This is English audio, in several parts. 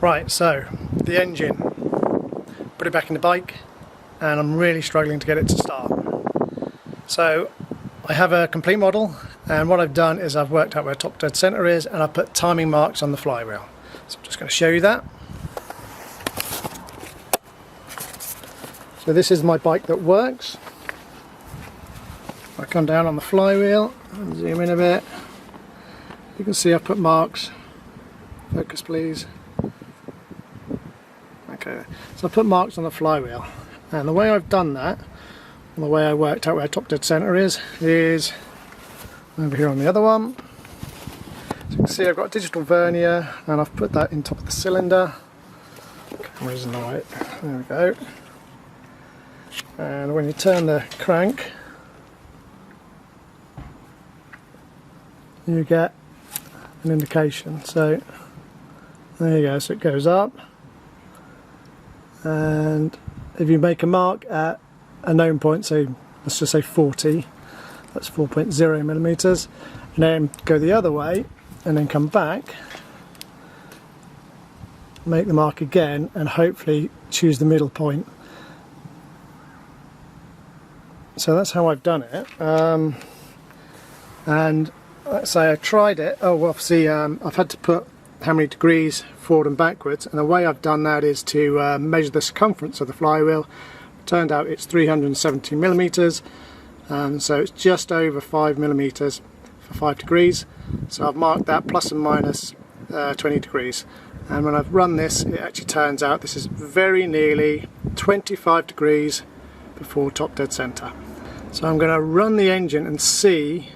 Right, so the engine, put it back in the bike, and I'm really struggling to get it to start. So I have a complete model, and what I've done is I've worked out where top dead center is, and I've put timing marks on the flywheel. So I'm just going to show you that. So this is my bike that works. I come down on the flywheel and zoom in a bit. You can see I've put marks. Focus please. Okay, so I put marks on the flywheel, and the way I've done that, and the way I worked out where top dead center is over here on the other one. So you can see I've got a digital vernier, and I've put that in top of the cylinder. Camera's not right. There we go. And when you turn the crank, you get an indication. So there you go. So it goes up. And if you make a mark at a known point, so let's just say 40, that's 4.0 millimeters, and then go the other way and then come back, make the mark again, and hopefully choose the middle point. So that's how I've done it. And let's say I tried it. Oh, well, obviously I've had to put how many degrees forward and backwards, and the way I've done that is to measure the circumference of the flywheel. It turned out it's 370 millimeters, so it's just over 5 millimeters for 5 degrees. So I've marked that plus and minus 20 degrees, and when I've run this, it actually turns out this is very nearly 25 degrees before top dead center. So I'm going to run the engine and see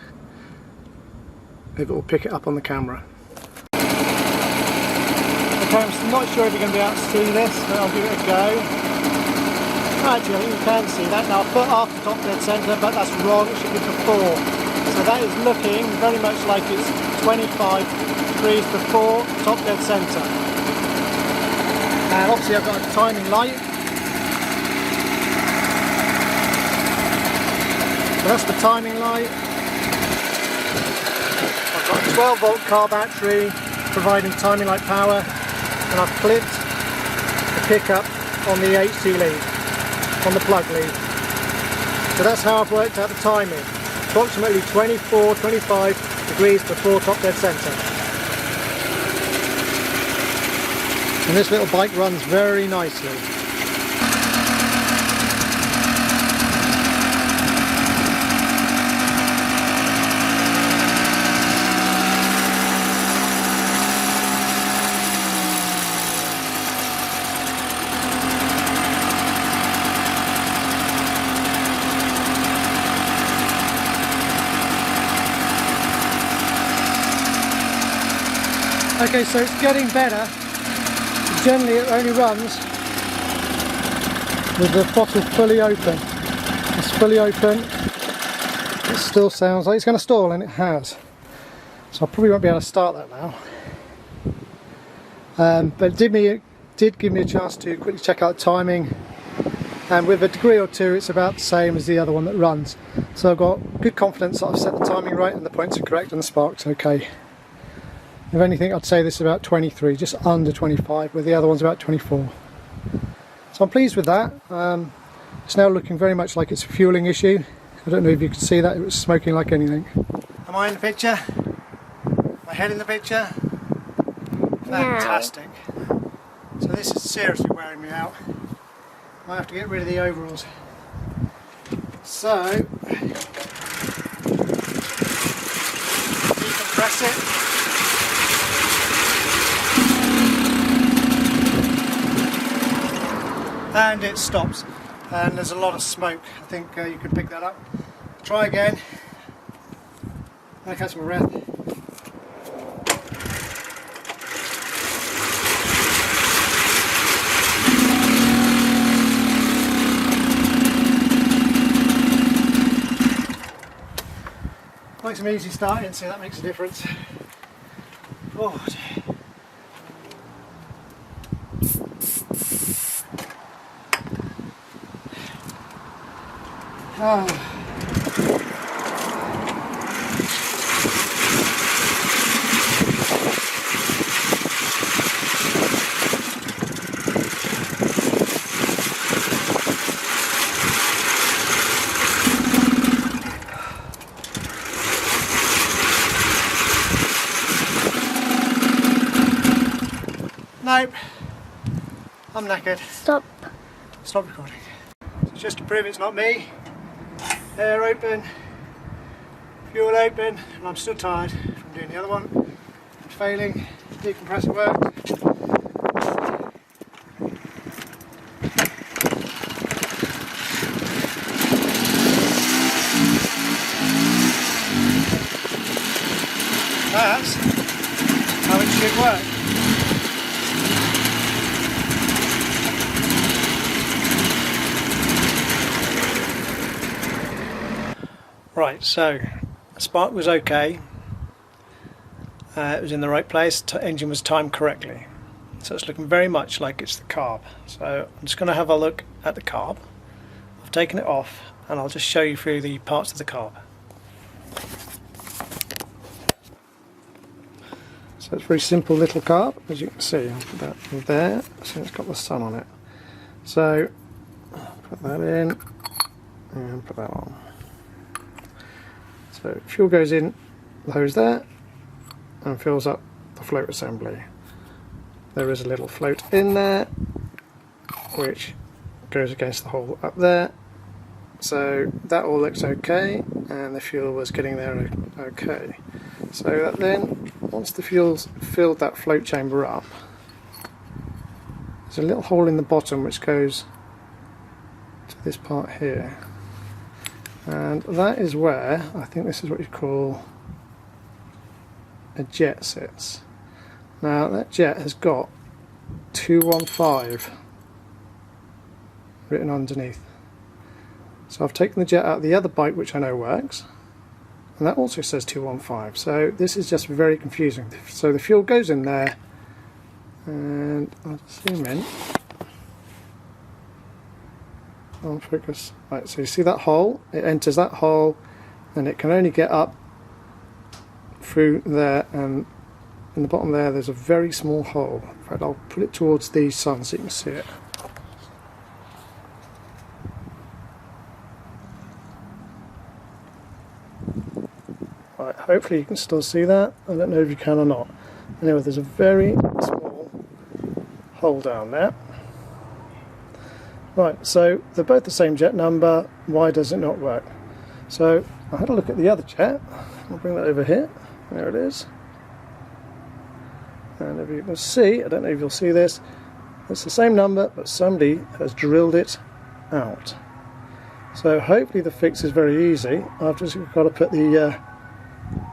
if it will pick it up on the camera. Okay, I'm not sure if you're going to be able to see this, but I'll give it a go. Actually, I think you can see that. Now I've put after top dead center, but that's wrong, it should be before. So that is looking very much like it's 25 degrees before top dead center. And obviously I've got a timing light. So that's the timing light. I've got a 12 volt car battery providing timing light power, and I've clipped the pickup on the HT lead, on the plug lead. So that's how I've worked out the timing. Approximately 24, 25 degrees before top dead center. And this little bike runs very nicely. Okay, so it's getting better. Generally it only runs with the throttle fully open. It's fully open. It still sounds like it's going to stall, and it has. So I probably won't be able to start that now. But it did give me a chance to quickly check out the timing. And with a degree or two, it's about the same as the other one that runs. So I've got good confidence that I've set the timing right and the points are correct and the spark's okay. If anything, I'd say this is about 23, just under 25, where the other one's about 24. So I'm pleased with that. It's now looking very much like it's a fueling issue. I don't know if you can see that, it was smoking like anything. Am I in the picture? My head in the picture? Fantastic. No. So this is seriously wearing me out. I have to get rid of the overalls. So, decompress it. And it stops, and there's a lot of smoke. I think you could pick that up. Try again. I catch my breath. Like some easy starting, so that makes a difference. Oh dear. Oh. Nope. I'm knackered. Stop. Stop recording. So just to prove it's not me, air open, fuel open, and I'm still tired from doing the other one. It's failing, decompressor works. That's how it should work. Right, so spark was okay, it was in the right place, engine was timed correctly, so it's looking very much like it's the carb. So I'm just going to have a look at the carb. I've taken it off and I'll just show you through the parts of the carb. So it's a very simple little carb, as you can see. I'll put that there, so it's got the sun on it. So put that in and put that on. So fuel goes in the hose there and fills up the float assembly. There is a little float in there which goes against the hole up there. So that all looks okay, and the fuel was getting there okay. So that then, once the fuel's filled that float chamber up, there's a little hole in the bottom which goes to this part here. And that is where, I think this is what you call a jet sits. Now that jet has got 215 written underneath. So I've taken the jet out of the other bike, which I know works, and that also says 215. So this is just very confusing. So the fuel goes in there, and I'll zoom in. I'll focus. Right, so you see that hole? It enters that hole, and it can only get up through there, and in the bottom there's a very small hole. In fact, I'll put it towards the sun so you can see it. Right, hopefully you can still see that. I don't know if you can or not. Anyway, there's a very small hole down there. Right, so they're both the same jet number. Why does it not work? So I had a look at the other jet. I'll bring that over here. There it is. And if you can see, I don't know if you'll see this, it's the same number, but somebody has drilled it out. So hopefully the fix is very easy. I've just got to put the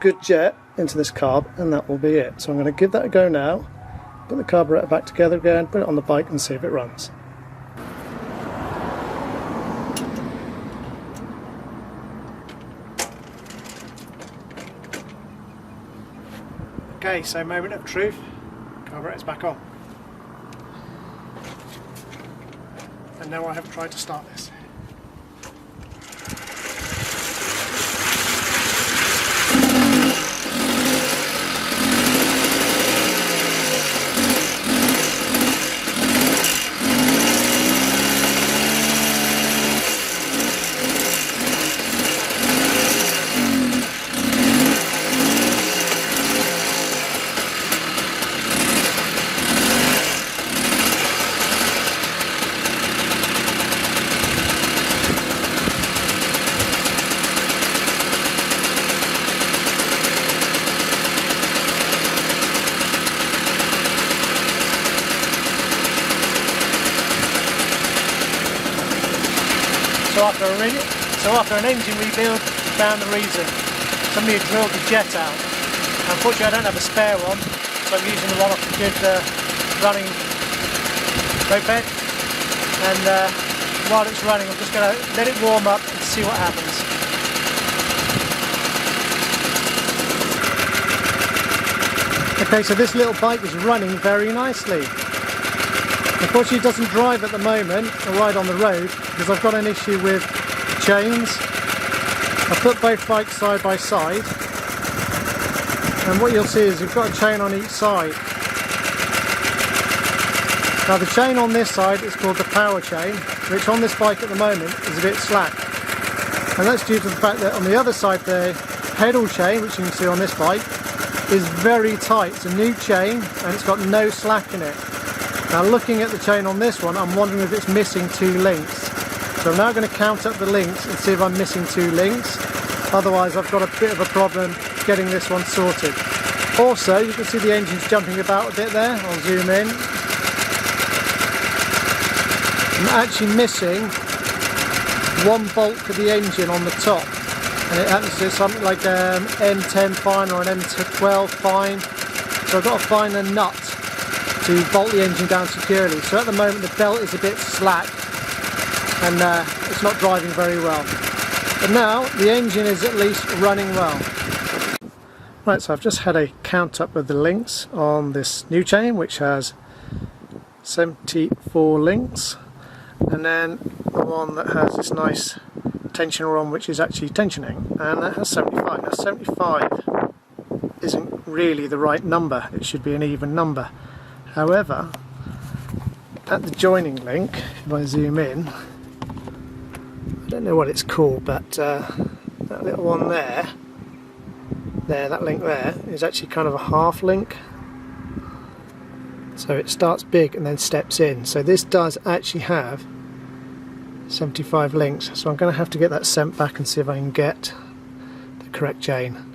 good jet into this carb, and that will be it. So I'm going to give that a go now, put the carburetor back together again, put it on the bike and see if it runs. Okay, so moment of truth, carburetor's back on. And now I have tried to start this. So after an engine rebuild, found the reason. Somebody had drilled the jet out. Unfortunately I don't have a spare one, so I'm using the one off the good running moped. And while it's running, I'm just going to let it warm up and see what happens. Okay, so this little bike is running very nicely. Unfortunately it doesn't drive at the moment or ride on the road because I've got an issue with chains. I've put both bikes side by side, and what you'll see is you've got a chain on each side. Now the chain on this side is called the power chain, which on this bike at the moment is a bit slack, and that's due to the fact that on the other side the pedal chain, which you can see on this bike, is very tight. It's a new chain and it's got no slack in it. Now looking at the chain on this one, I'm wondering if it's missing 2 links. So I'm now going to count up the links and see if I'm missing 2 links. Otherwise I've got a bit of a problem getting this one sorted. Also, you can see the engine's jumping about a bit there. I'll zoom in. I'm actually missing 1 bolt for the engine on the top. And it happens to be something like an M10 fine or an M12 fine. So I've got to find a nut to bolt the engine down securely. So at the moment the belt is a bit slack and it's not driving very well. But now the engine is at least running well. Right, so I've just had a count up of the links on this new chain, which has 74 links, and then the one that has this nice tensioner on, which is actually tensioning, and that has 75. Now 75 isn't really the right number, it should be an even number. However, at the joining link, if I zoom in, I don't know what it's called, but that little one there, that link there, is actually kind of a half link. So it starts big and then steps in. So this does actually have 75 links. So I'm going to have to get that sent back and see if I can get the correct chain.